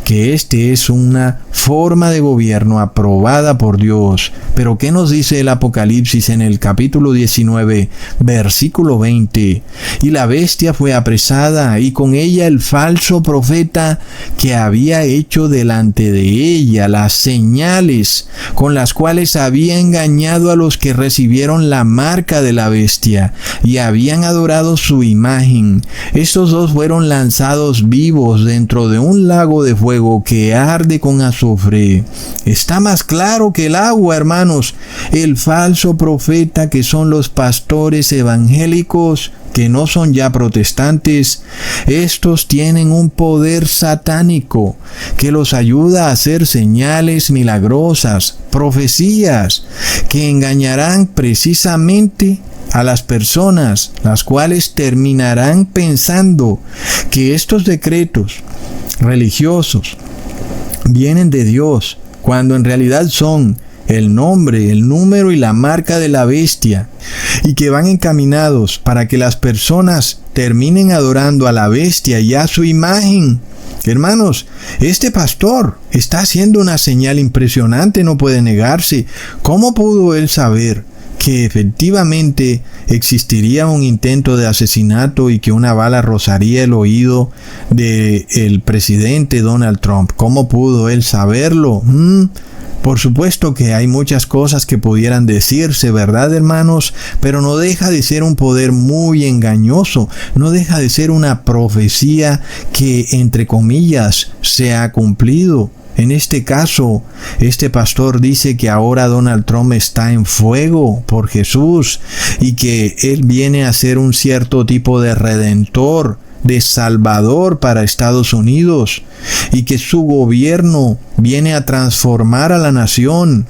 que este es una forma de gobierno aprobada por Dios. Pero ¿qué nos dice el Apocalipsis en el capítulo 19, versículo 20? Y la bestia fue apresada, y con ella el falso profeta que había hecho delante de ella las señales con las cuales había engañado a los que recibieron la marca de la bestia y habían adorado su imagen. Estos dos fueron lanzados vivos dentro de un lago de fuego que arde con azufre. Está más claro que el agua, hermanos. El falso profeta, que son los pastores evangélicos, que no son ya protestantes, estos tienen un poder satánico que los ayuda a hacer señales milagrosas, profecías, que engañarán precisamente a las personas, las cuales terminarán pensando que estos decretos religiosos vienen de Dios, cuando en realidad son el nombre, el número y la marca de la bestia, y que van encaminados para que las personas terminen adorando a la bestia y a su imagen. Hermanos, este pastor está haciendo una señal impresionante, no puede negarse. ¿Cómo pudo él saber que efectivamente existiría un intento de asesinato y que una bala rozaría el oído del presidente Donald Trump? ¿Cómo pudo él saberlo? Por supuesto que hay muchas cosas que pudieran decirse, ¿verdad, hermanos? Pero no deja de ser un poder muy engañoso, no deja de ser una profecía que, entre comillas, se ha cumplido. En este caso, este pastor dice que ahora Donald Trump está en fuego por Jesús y que él viene a ser un cierto tipo de redentor, de salvador para Estados Unidos, y que su gobierno viene a transformar a la nación.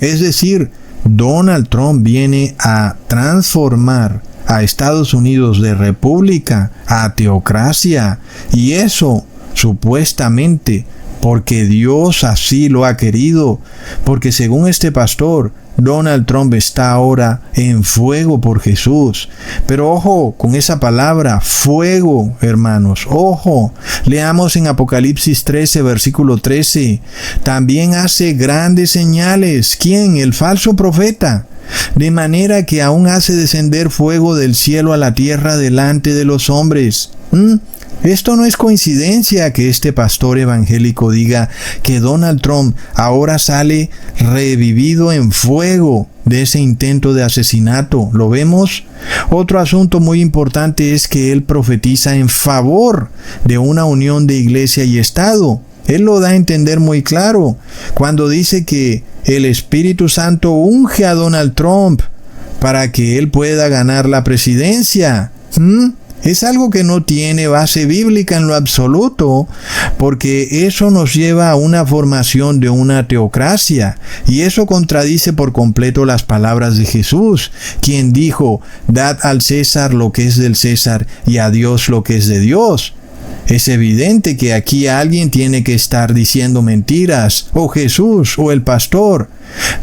Es decir, Donald Trump viene a transformar a Estados Unidos de república a teocracia, y eso supuestamente porque Dios así lo ha querido, porque según este pastor, Donald Trump está ahora en fuego por Jesús. Pero ojo con esa palabra, fuego, hermanos, ojo. Leamos en Apocalipsis 13, versículo 13. También hace grandes señales. ¿Quién? El falso profeta. De manera que aún hace descender fuego del cielo a la tierra delante de los hombres. Esto no es coincidencia que este pastor evangélico diga que Donald Trump ahora sale revivido en fuego de ese intento de asesinato. ¿Lo vemos? Otro asunto muy importante es que él profetiza en favor de una unión de iglesia y Estado. Él lo da a entender muy claro cuando dice que el Espíritu Santo unge a Donald Trump para que él pueda ganar la presidencia. Es algo que no tiene base bíblica en lo absoluto, porque eso nos lleva a una formación de una teocracia, y eso contradice por completo las palabras de Jesús, quien dijo: dad al César lo que es del César y a Dios lo que es de Dios. Es evidente que aquí alguien tiene que estar diciendo mentiras, o Jesús o el pastor.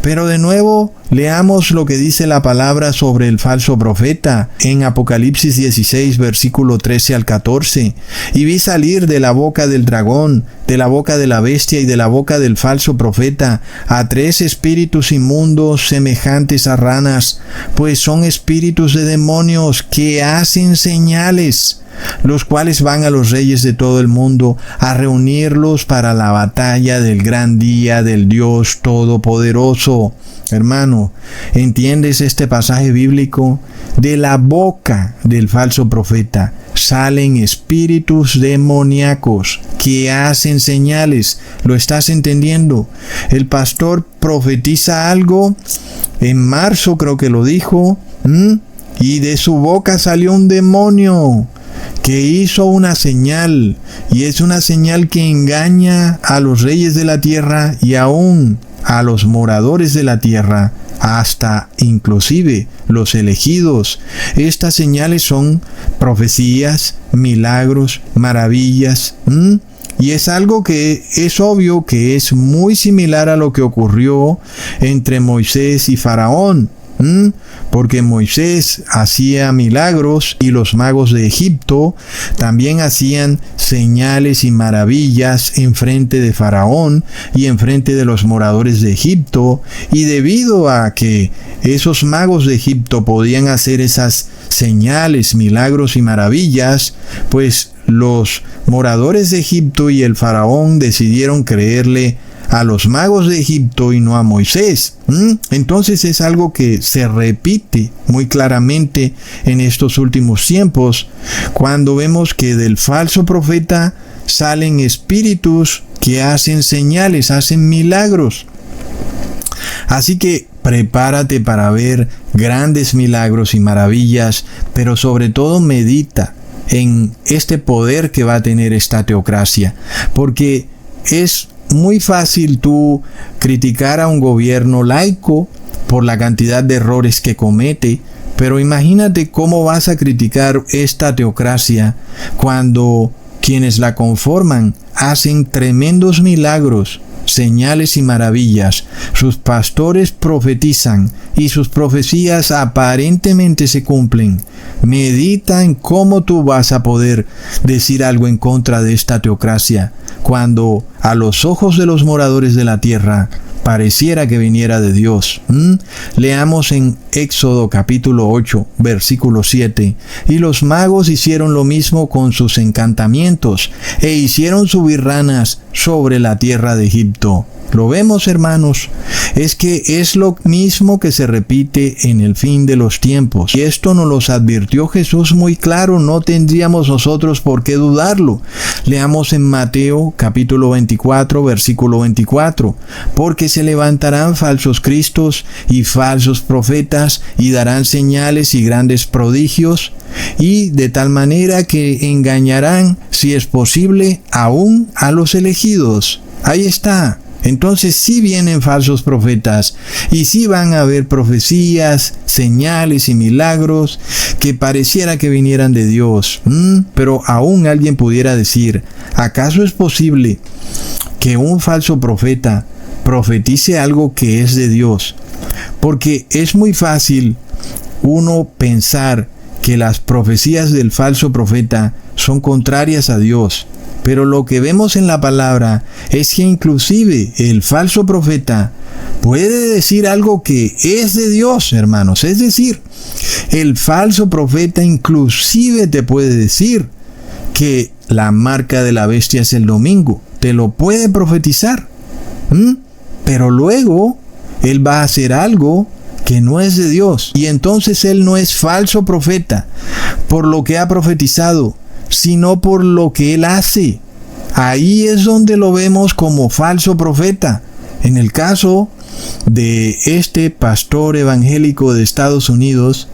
Pero de nuevo, leamos lo que dice la palabra sobre el falso profeta en Apocalipsis 16, versículo 13 al 14. Y vi salir de la boca del dragón, de la boca de la bestia y de la boca del falso profeta a 3 espíritus inmundos semejantes a ranas, pues son espíritus de demonios que hacen señales, los cuales van a los reyes de todo el mundo a reunirlos para la batalla del gran día del Dios Todopoderoso. Hermano, ¿entiendes este pasaje bíblico? De la boca del falso profeta salen espíritus demoníacos que hacen señales. ¿Lo estás entendiendo? El pastor profetiza algo, en marzo creo que lo dijo, y de su boca salió un demonio que hizo una señal, y es una señal que engaña a los reyes de la tierra y aún a los moradores de la tierra, hasta inclusive los elegidos. Estas señales son profecías, milagros, maravillas, y es algo que es obvio que es muy similar a lo que ocurrió entre Moisés y Faraón. Porque Moisés hacía milagros y los magos de Egipto también hacían señales y maravillas en frente de Faraón y en frente de los moradores de Egipto, y debido a que esos magos de Egipto podían hacer esas señales, milagros y maravillas, pues los moradores de Egipto y el Faraón decidieron creerle a los magos de Egipto y no a Moisés. Entonces es algo que se repite muy claramente en estos últimos tiempos, cuando vemos que del falso profeta salen espíritus que hacen señales, hacen milagros. Así que prepárate para ver grandes milagros y maravillas, pero sobre todo medita en este poder que va a tener esta teocracia, porque es muy fácil tú criticar a un gobierno laico por la cantidad de errores que comete, pero imagínate cómo vas a criticar esta teocracia cuando quienes la conforman hacen tremendos milagros, señales y maravillas. Sus pastores profetizan y sus profecías aparentemente se cumplen. Medita en cómo tú vas a poder decir algo en contra de esta teocracia cuando a los ojos de los moradores de la tierra pareciera que viniera de Dios. Leamos en Éxodo capítulo 8, versículo 7. Y los magos hicieron lo mismo con sus encantamientos, e hicieron subir ranas sobre la tierra de Egipto. Lo vemos, hermanos, es que es lo mismo que se repite en el fin de los tiempos. Y esto nos lo advirtió Jesús muy claro, no tendríamos nosotros por qué dudarlo. Leamos en Mateo capítulo 24, versículo 24. Porque se levantarán falsos cristos y falsos profetas y darán señales y grandes prodigios, y de tal manera que engañarán, si es posible, aún a los elegidos. Ahí está. Entonces sí vienen falsos profetas y sí van a haber profecías, señales y milagros que pareciera que vinieran de Dios. Pero aún alguien pudiera decir, ¿acaso es posible que un falso profeta profetice algo que es de Dios? Porque es muy fácil uno pensar que las profecías del falso profeta son contrarias a Dios. Pero lo que vemos en la palabra es que inclusive el falso profeta puede decir algo que es de Dios, hermanos. Es decir, el falso profeta inclusive te puede decir que la marca de la bestia es el domingo. Te lo puede profetizar. Pero luego él va a hacer algo que no es de Dios. Y entonces él no es falso profeta por lo que ha profetizado, sino por lo que él hace. Ahí es donde lo vemos como falso profeta. En el caso de este pastor evangélico de Estados Unidos,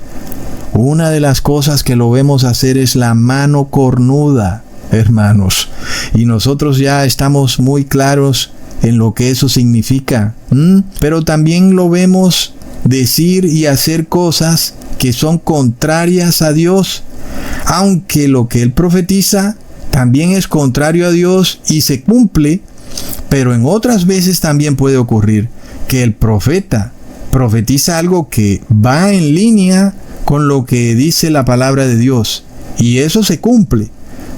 una de las cosas que lo vemos hacer es la mano cornuda, hermanos. Y nosotros ya estamos muy claros en lo que eso significa. Pero también lo vemos decir y hacer cosas que son contrarias a Dios, aunque lo que él profetiza también es contrario a Dios y se cumple. Pero en otras veces también puede ocurrir que el profeta profetiza algo que va en línea con lo que dice la palabra de Dios, y eso se cumple,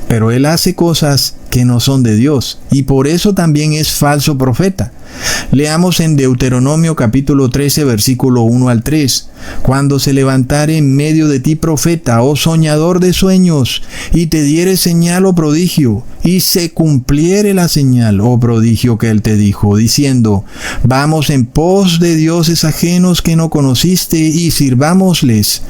pero él hace cosas que no son de Dios, y por eso también es falso profeta. Leamos en Deuteronomio capítulo 13, versículo 1 al 3. Cuando se levantare en medio de ti profeta, oh soñador de sueños, y te diere señal o prodigio, y se cumpliere la señal o prodigio que él te dijo, diciendo, vamos en pos de dioses ajenos que no conociste, y sirvámosles.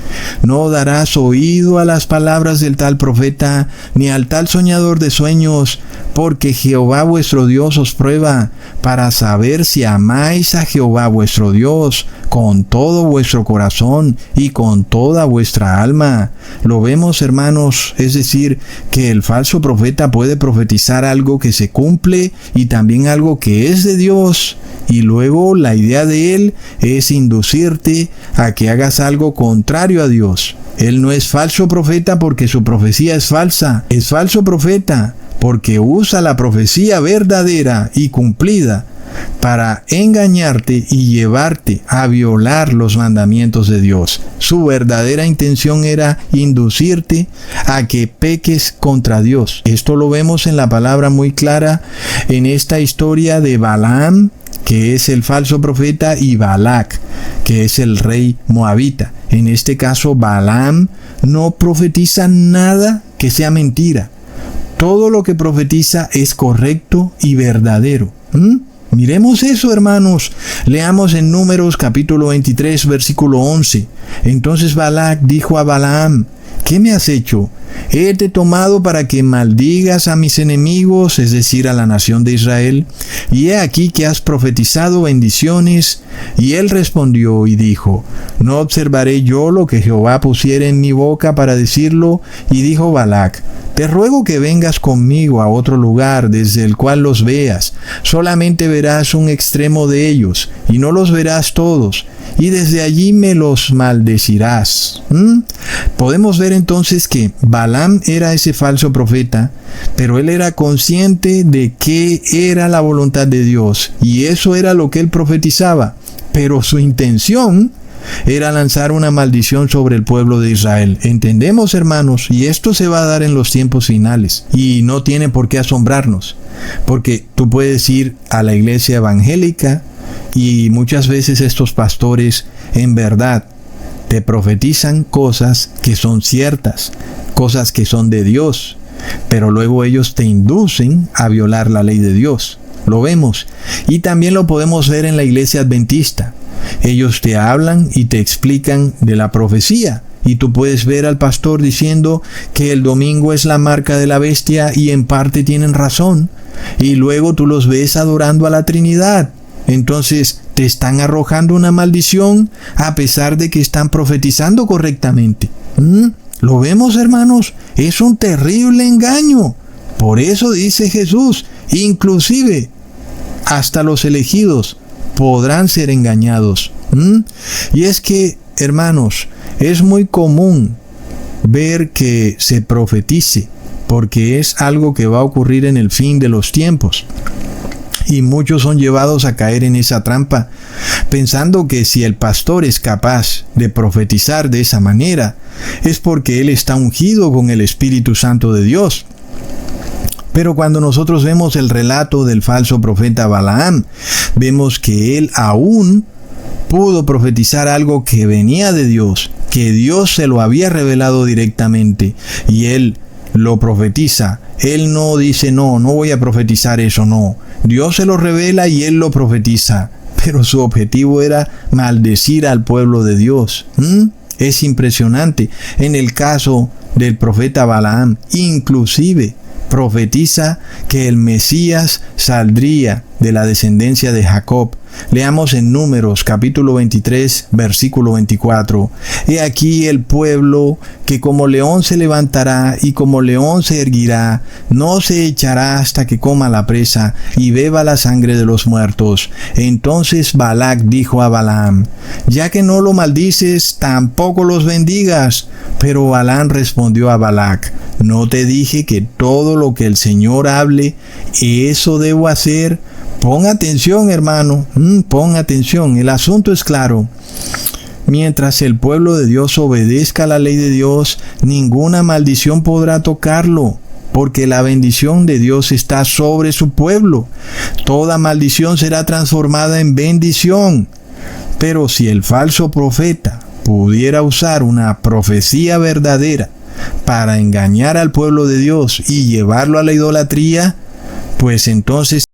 No darás oído a las palabras del tal profeta, ni al tal soñador de sueños, porque Jehová vuestro Dios os prueba, para saber si amáis a Jehová vuestro Dios con todo vuestro corazón y con toda vuestra alma. Lo vemos, hermanos, es decir, que el falso profeta puede profetizar algo que se cumple y también algo que es de Dios. Y luego la idea de él es inducirte a que hagas algo contrario a Dios. Él no es falso profeta porque su profecía es falsa. Es falso profeta porque usa la profecía verdadera y cumplida para engañarte y llevarte a violar los mandamientos de Dios. Su verdadera intención era inducirte a que peques contra Dios. Esto lo vemos en la palabra muy clara en esta historia de Balaam, que es el falso profeta, y Balac, que es el rey moabita. En este caso, Balaam no profetiza nada que sea mentira. Todo lo que profetiza es correcto y verdadero. Miremos eso, hermanos. Leamos en Números capítulo 23, versículo 11. Entonces Balac dijo a Balaam: ¿qué me has hecho? Te tomado para que maldigas a mis enemigos, es decir, a la nación de Israel. Y he aquí que has profetizado bendiciones. Y él respondió y dijo: ¿no observaré yo lo que Jehová pusiera en mi boca para decirlo? Y dijo Balac: te ruego que vengas conmigo a otro lugar desde el cual los veas. Solamente verás un extremo de ellos, y no los verás todos, y desde allí me los maldecirás. Podemos ver entonces que Balaam era ese falso profeta, pero él era consciente de que era la voluntad de Dios, y eso era lo que él profetizaba. Pero su intención era lanzar una maldición sobre el pueblo de Israel. Entendemos, hermanos, y esto se va a dar en los tiempos finales, y no tiene por qué asombrarnos, porque tú puedes ir a la iglesia evangélica y muchas veces estos pastores en verdad te profetizan cosas que son ciertas, cosas que son de Dios, pero luego ellos te inducen a violar la ley de Dios. Lo vemos, y también lo podemos ver en la iglesia adventista. Ellos te hablan y te explican de la profecía, y tú puedes ver al pastor diciendo que el domingo es la marca de la bestia, y en parte tienen razón, y luego tú los ves adorando a la Trinidad. Entonces te están arrojando una maldición a pesar de que están profetizando correctamente. ¿Lo vemos, hermanos? Es un terrible engaño. Por eso dice Jesús, inclusive hasta los elegidos podrán ser engañados. Y es que, hermanos, es muy común ver que se profetice, porque es algo que va a ocurrir en el fin de los tiempos. Y muchos son llevados a caer en esa trampa, pensando que si el pastor es capaz de profetizar de esa manera, es porque él está ungido con el Espíritu Santo de Dios. Pero cuando nosotros vemos el relato del falso profeta Balaam, vemos que él aún pudo profetizar algo que venía de Dios, que Dios se lo había revelado directamente, y él lo profetiza. Él no dice, no voy a profetizar eso, no. Dios se lo revela y él lo profetiza. Pero su objetivo era maldecir al pueblo de Dios. Es impresionante. En el caso del profeta Balaam, inclusive profetiza que el Mesías saldría de la descendencia de Jacob. Leamos en Números capítulo 23, versículo 24. He aquí el pueblo que como león se levantará y como león se erguirá, no se echará hasta que coma la presa y beba la sangre de los muertos. Entonces Balac dijo a Balaam: ya que no lo maldices, tampoco los bendigas. Pero Balaam respondió a Balac: ¿no te dije que todo lo que el Señor hable, eso debo hacer? Pon atención, hermano, pon atención, el asunto es claro. Mientras el pueblo de Dios obedezca la ley de Dios, ninguna maldición podrá tocarlo, porque la bendición de Dios está sobre su pueblo. Toda maldición será transformada en bendición. Pero si el falso profeta pudiera usar una profecía verdadera para engañar al pueblo de Dios y llevarlo a la idolatría, pues entonces